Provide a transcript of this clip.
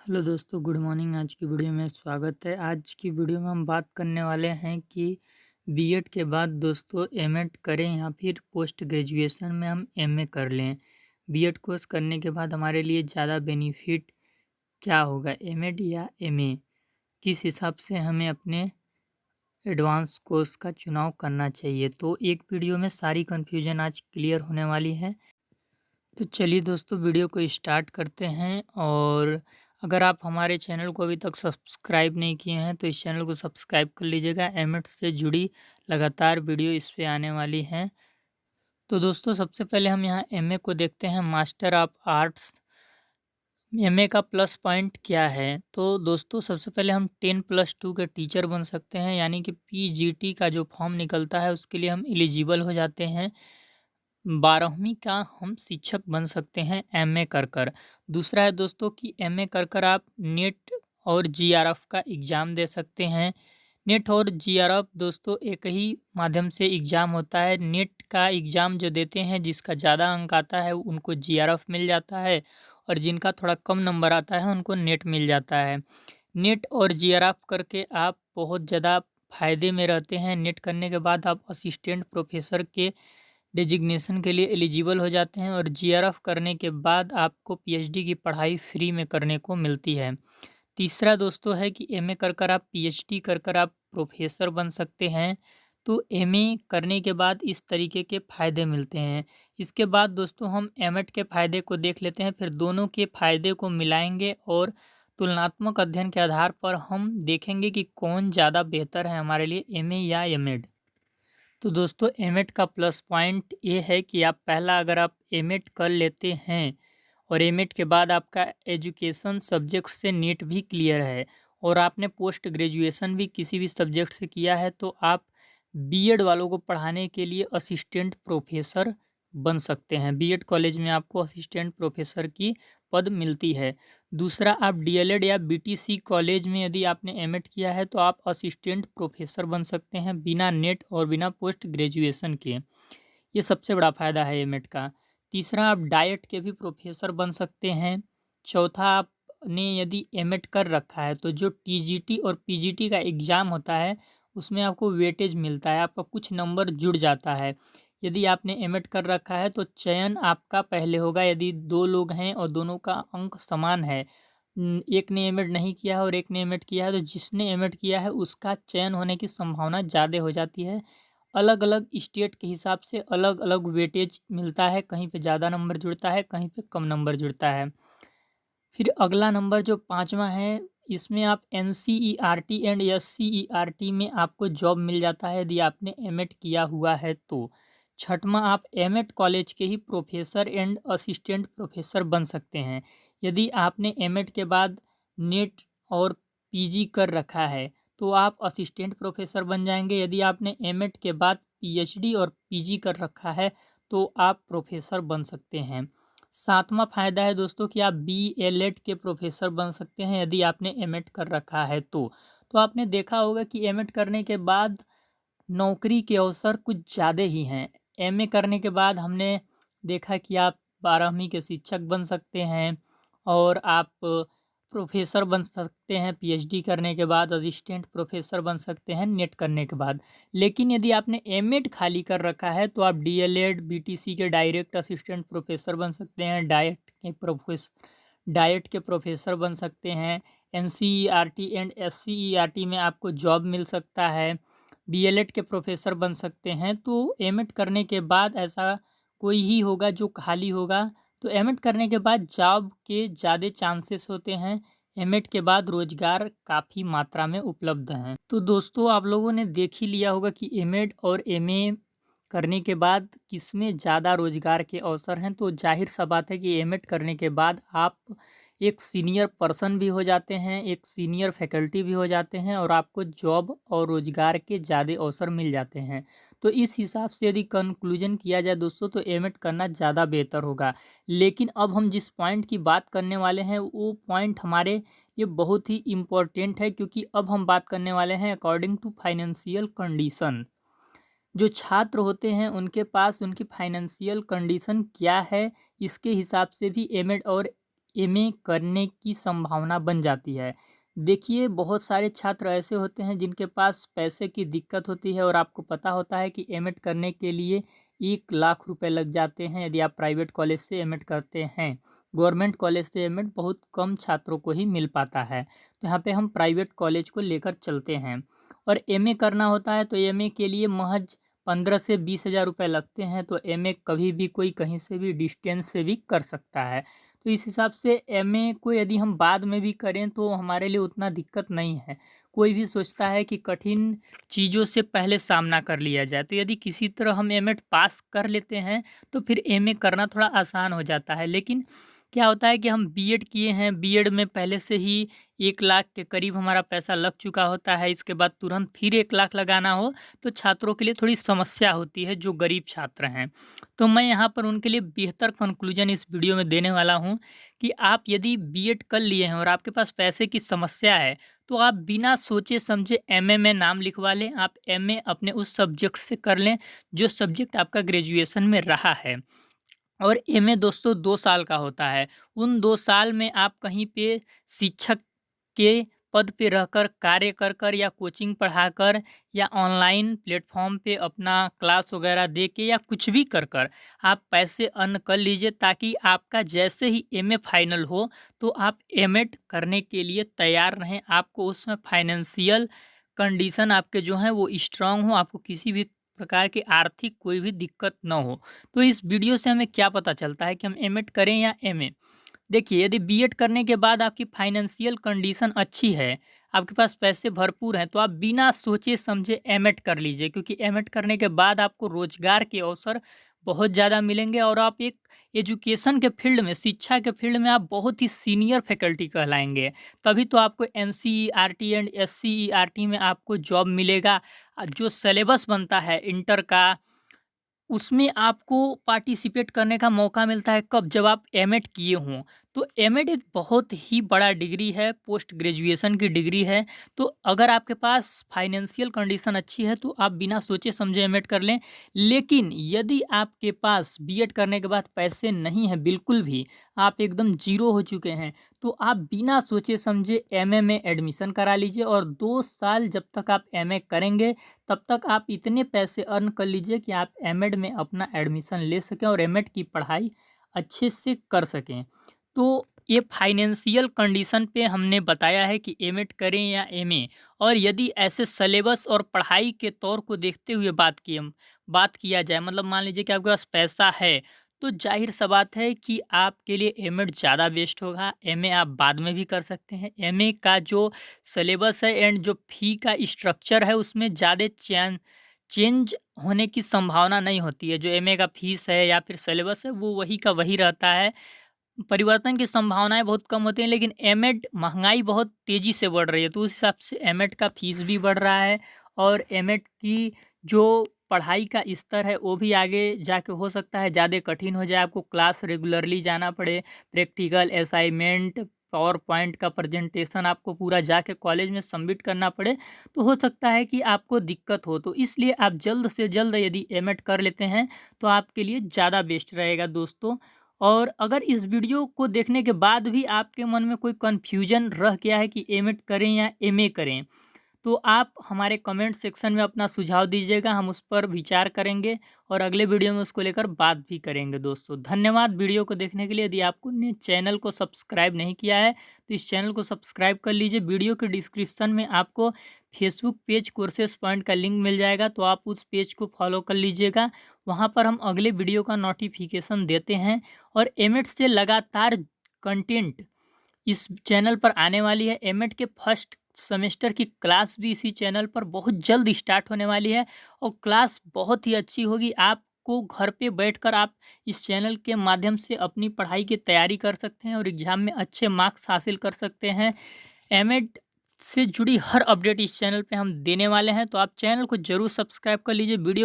Hello दोस्तों, good morning. आज की वीडियो में स्वागत है। आज की वीडियो में हम बात करने वाले हैं कि बीएड के बाद दोस्तों एमएड करें या फिर पोस्ट ग्रेजुएशन में हम एमए कर लें। बीएड कोर्स करने के बाद हमारे लिए ज़्यादा बेनिफिट क्या होगा, एमएड या एमए? किस हिसाब से हमें अपने एडवांस कोर्स का चुनाव करना चाहिए? तो एक वीडियो में सारी कन्फ्यूजन आज क्लियर होने वाली है। तो चलिए दोस्तों, वीडियो को स्टार्ट करते हैं। और अगर आप हमारे चैनल को अभी तक सब्सक्राइब नहीं किए हैं तो इस चैनल को सब्सक्राइब कर लीजिएगा। एमएड से जुड़ी लगातार वीडियो इस पे आने वाली हैं। तो दोस्तों, सबसे पहले हम यहाँ एमए को देखते हैं, मास्टर ऑफ आर्ट्स। एमए का प्लस पॉइंट क्या है? तो दोस्तों, सबसे पहले हम 10+2 के टीचर बन सकते हैं, यानी कि पीजीटी का जो फॉर्म निकलता है उसके लिए हम एलिजिबल हो जाते हैं। 12वीं का हम शिक्षक बन सकते हैं एमए कर कर। दूसरा है दोस्तों कि एमए कर कर आप नेट और जीआरएफ का एग्ज़ाम दे सकते हैं। नेट और जीआरएफ दोस्तों एक ही माध्यम से एग्ज़ाम होता है। नेट का एग्ज़ाम जो देते हैं, जिसका ज़्यादा अंक आता है उनको जीआरएफ मिल जाता है, और जिनका थोड़ा कम नंबर आता है उनको नेट मिल जाता है। नेट और जीआरएफ करके आप बहुत ज़्यादा फ़ायदे में रहते हैं। नेट करने के बाद आप असिस्टेंट प्रोफेसर के डेजिग्नेशन के लिए एलिजिबल हो जाते हैं, और जीआरएफ करने के बाद आपको पीएचडी की पढ़ाई फ्री में करने को मिलती है। तीसरा दोस्तों है कि एमए कर कर आप पीएचडी कर कर आप प्रोफेसर बन सकते हैं। तो एमए करने के बाद इस तरीके के फ़ायदे मिलते हैं। इसके बाद दोस्तों हम एमएड के फ़ायदे को देख लेते हैं, फिर दोनों के फ़ायदे को मिलाएंगे और तुलनात्मक अध्ययन के आधार पर हम देखेंगे कि कौन ज़्यादा बेहतर है हमारे लिए, एमए या एमएड। तो दोस्तों, एमएड का प्लस पॉइंट ये है कि आप पहला, अगर आप एमएड कर लेते हैं और एमएड के बाद आपका एजुकेशन सब्जेक्ट से नीट भी क्लियर है और आपने पोस्ट ग्रेजुएशन भी किसी भी सब्जेक्ट से किया है, तो आप बीएड वालों को पढ़ाने के लिए असिस्टेंट प्रोफेसर बन सकते हैं। बीएड कॉलेज में आपको असिस्टेंट प्रोफेसर की पद मिलती है। दूसरा, आप डीएलएड या बीटीसी कॉलेज में यदि आपने एमएड किया है तो आप असिस्टेंट प्रोफेसर बन सकते हैं बिना नेट और बिना पोस्ट ग्रेजुएशन के। ये सबसे बड़ा फ़ायदा है एमएड का। तीसरा, आप डाइट के भी प्रोफेसर बन सकते हैं। चौथा, आपने यदि एमएड कर रखा है तो जो टीजीटी और पीजीटी का एग्ज़ाम होता है उसमें आपको वेटेज मिलता है, आपका कुछ नंबर जुड़ जाता है। यदि आपने एमएड कर रखा है तो चयन आपका पहले होगा। यदि 2 लोग हैं और दोनों का अंक समान है, एक ने एमएड नहीं किया है और एक ने एमएड किया है, तो जिसने एमएड किया है उसका चयन होने की संभावना ज़्यादा हो जाती है। अलग-अलग स्टेट के हिसाब से अलग-अलग वेटेज मिलता है, कहीं पे ज़्यादा नंबर जुड़ता है, कहीं पे कम नंबर जुड़ता है। फिर अगला नंबर जो 5वां है, इसमें आप एनसीईआरटी एंड एससीईआरटी में आपको जॉब मिल जाता है यदि आपने एमएड किया हुआ है तो। छठवां, आप एमएड कॉलेज के ही प्रोफेसर एंड असिस्टेंट प्रोफेसर बन सकते हैं। यदि आपने एमएड के बाद नेट और पीजी कर रखा है तो आप असिस्टेंट प्रोफेसर बन जाएंगे। यदि आपने एमएड के बाद पीएचडी और पीजी कर रखा है तो आप प्रोफेसर बन सकते हैं। 7वां फ़ायदा है दोस्तों कि आप बीएलएड के प्रोफेसर बन सकते हैं यदि आपने एमएड कर रखा है तो। तो आपने देखा होगा कि एमएड करने के बाद नौकरी के अवसर कुछ ज़्यादा ही हैं। एमए करने के बाद हमने देखा कि आप 12वीं के शिक्षक बन सकते हैं, और आप प्रोफ़ेसर बन सकते हैं पीएचडी करने के बाद, असिस्टेंट प्रोफ़ेसर बन सकते हैं नेट करने के बाद। लेकिन यदि आपने एमएड खाली कर रखा है तो आप डीएलएड, बीटीसी के डायरेक्ट असिस्टेंट प्रोफ़ेसर बन सकते हैं, डाइट के प्रोफ़ेसर बन सकते हैं। एनसीईआरटी एंड एससीईआरटी में आपको जॉब मिल सकता है। बीएलएड के प्रोफेसर बन सकते हैं। तो एमएड करने के बाद ऐसा कोई ही होगा जो खाली होगा। तो एमएड करने के बाद जॉब के ज़्यादा चांसेस होते हैं। एमएड के बाद रोज़गार काफ़ी मात्रा में उपलब्ध हैं। तो दोस्तों, आप लोगों ने देख ही लिया होगा कि एमएड और एमए करने के बाद किसमें ज़्यादा रोज़गार के अवसर हैं। तो जाहिर सा बात है कि एमएड करने के बाद आप एक सीनियर पर्सन भी हो जाते हैं, एक सीनियर फैकल्टी भी हो जाते हैं, और आपको जॉब और रोज़गार के ज़्यादा अवसर मिल जाते हैं। तो इस हिसाब से यदि कंक्लूजन किया जाए दोस्तों, तो एमएड करना ज़्यादा बेहतर होगा। लेकिन अब हम जिस पॉइंट की बात करने वाले हैं वो पॉइंट हमारे ये बहुत ही इम्पोर्टेंट है, क्योंकि अब हम बात करने वाले हैं अकॉर्डिंग टू फाइनेंशियल कंडीशन। जो छात्र होते हैं उनके पास उनकी फाइनेंशियल कंडीशन क्या है, इसके हिसाब से भी एमएड और एमए करने की संभावना बन जाती है। देखिए, बहुत सारे छात्र ऐसे होते हैं जिनके पास पैसे की दिक्कत होती है और आपको पता होता है कि एमएड करने के लिए 1 लाख रुपए लग जाते हैं यदि आप प्राइवेट कॉलेज से एमएड करते हैं। गवर्नमेंट कॉलेज से एमएड बहुत कम छात्रों को ही मिल पाता है। तो यहाँ पे हम प्राइवेट कॉलेज को लेकर चलते हैं और एमए करना होता है तो एमए के लिए महज 15 से 20 हज़ार रुपये लगते हैं। तो एमए कभी भी कोई कहीं से भी डिस्टेंस से भी कर सकता है। तो इस हिसाब से एमए को यदि हम बाद में भी करें तो हमारे लिए उतना दिक्कत नहीं है। कोई भी सोचता है कि कठिन चीज़ों से पहले सामना कर लिया जाए, तो यदि किसी तरह हम एमएड पास कर लेते हैं तो फिर एमए करना थोड़ा आसान हो जाता है। लेकिन क्या होता है कि हम बीएड किए हैं, बीएड में पहले से ही 1 लाख के करीब हमारा पैसा लग चुका होता है, इसके बाद तुरंत फिर 1 लाख लगाना हो तो छात्रों के लिए थोड़ी समस्या होती है जो गरीब छात्र हैं। तो मैं यहाँ पर उनके लिए बेहतर कंक्लूजन इस वीडियो में देने वाला हूँ कि आप यदि बीएड कर लिए हैं और आपके पास पैसे की समस्या है तो आप बिना सोचे समझे एमए में नाम लिखवा लें। आप एमए अपने उस सब्जेक्ट से कर लें जो सब्जेक्ट आपका ग्रेजुएशन में रहा है। और एमए दोस्तों 2 साल का होता है। उन 2 साल में आप कहीं पे शिक्षक के पद पे रहकर कार्य कर कर या कोचिंग पढ़ाकर या ऑनलाइन प्लेटफ़ॉर्म पे अपना क्लास वगैरह दे के या कुछ भी कर कर आप पैसे अर्न कर लीजिए, ताकि आपका जैसे ही एमए फाइनल हो तो आप एमएड करने के लिए तैयार रहें। आपको उसमें फाइनेंशियल कंडीशन आपके जो हैं वो स्ट्रॉन्ग हो, आपको किसी भी प्रकार की आर्थिक कोई भी दिक्कत ना हो। तो इस वीडियो से हमें क्या पता चलता है कि हम एमएड करें या एमए? देखिए, यदि बीएड करने के बाद आपकी फाइनेंशियल कंडीशन अच्छी है, आपके पास पैसे भरपूर हैं, तो आप बिना सोचे समझे एमएड कर लीजिए, क्योंकि एमएड करने के बाद आपको रोजगार के अवसर बहुत ज़्यादा मिलेंगे और आप एक एजुकेशन के फील्ड में, शिक्षा के फील्ड में आप बहुत ही सीनियर फैकल्टी कहलाएंगे। तभी तो आपको एनसीईआरटी एंड एससीईआरटी में आपको जॉब मिलेगा। जो सिलेबस बनता है इंटर का, उसमें आपको पार्टिसिपेट करने का मौका मिलता है कब? जब आप एमएड किए हों। तो एमएड एक बहुत ही बड़ा डिग्री है, पोस्ट ग्रेजुएशन की डिग्री है। तो अगर आपके पास फाइनेंशियल कंडीशन अच्छी है तो आप बिना सोचे समझे एमएड कर लें। लेकिन यदि आपके पास बीएड करने के बाद पैसे नहीं हैं बिल्कुल भी, आप एकदम ज़ीरो हो चुके हैं, तो आप बिना सोचे समझे एमए में एडमिशन करा लीजिए और 2 साल जब तक आप एमए करेंगे तब तक आप इतने पैसे अर्न कर लीजिए कि आप एमएड में अपना एडमिशन ले सकें और एमएड की पढ़ाई अच्छे से कर सकें। तो ये फाइनेंशियल कंडीशन पे हमने बताया है कि एमएड करें या एमए। और यदि ऐसे सिलेबस और पढ़ाई के तौर को देखते हुए बात किया जाए, मतलब मान लीजिए कि आपके पास पैसा है, तो ज़ाहिर सा बात है कि आपके लिए एमएड ज़्यादा बेस्ट होगा। एमए आप बाद में भी कर सकते हैं। एमए का जो सिलेबस है एंड जो फ़ी का स्ट्रक्चर है उसमें ज़्यादा चेंज होने की संभावना नहीं होती है। जो एमए का फ़ीस है या फिर सिलेबस है वो वही का वही रहता है। परिवर्तन की संभावनाएँ बहुत कम होती हैं, लेकिन एमएड महँगाई बहुत तेज़ी से बढ़ रही है, तो उस हिसाब से एमएड का फ़ीस भी बढ़ रहा है और एमएड की जो पढ़ाई का स्तर है वो भी आगे जाके हो सकता है ज़्यादा कठिन हो जाए। आपको क्लास रेगुलरली जाना पड़े, प्रैक्टिकल, असाइनमेंट, पावर पॉइंट का प्रेजेंटेशन आपको पूरा जाके कॉलेज में सबमिट करना पड़े, तो हो सकता है कि आपको दिक्कत हो। तो इसलिए आप जल्द से जल्द यदि एमएड कर लेते हैं तो आपके लिए ज़्यादा बेस्ट रहेगा दोस्तों। और अगर इस वीडियो को देखने के बाद भी आपके मन में कोई कन्फ्यूजन रह गया है कि एमएड करें या एमए करें, तो आप हमारे कमेंट सेक्शन में अपना सुझाव दीजिएगा, हम उस पर विचार करेंगे और अगले वीडियो में उसको लेकर बात भी करेंगे दोस्तों। धन्यवाद वीडियो को देखने के लिए। यदि आपने चैनल को सब्सक्राइब नहीं किया है तो इस चैनल को सब्सक्राइब कर लीजिए। वीडियो के डिस्क्रिप्शन में आपको फेसबुक पेज कोर्सेज पॉइंट का लिंक मिल जाएगा, तो आप उस पेज को फॉलो कर लीजिएगा। वहाँ पर हम अगले वीडियो का नोटिफिकेशन देते हैं और एमएड से लगातार कंटेंट इस चैनल पर आने वाली है। एमएड के फर्स्ट सेमेस्टर की क्लास भी इसी चैनल पर बहुत जल्द स्टार्ट होने वाली है और क्लास बहुत ही अच्छी होगी। आपको घर पे बैठकर आप इस चैनल के माध्यम से अपनी पढ़ाई की तैयारी कर सकते हैं और एग्ज़ाम में अच्छे मार्क्स हासिल कर सकते हैं। एमएड से जुड़ी हर अपडेट इस चैनल पे हम देने वाले हैं, तो आप चैनल को ज़रूर सब्सक्राइब कर लीजिए। वीडियो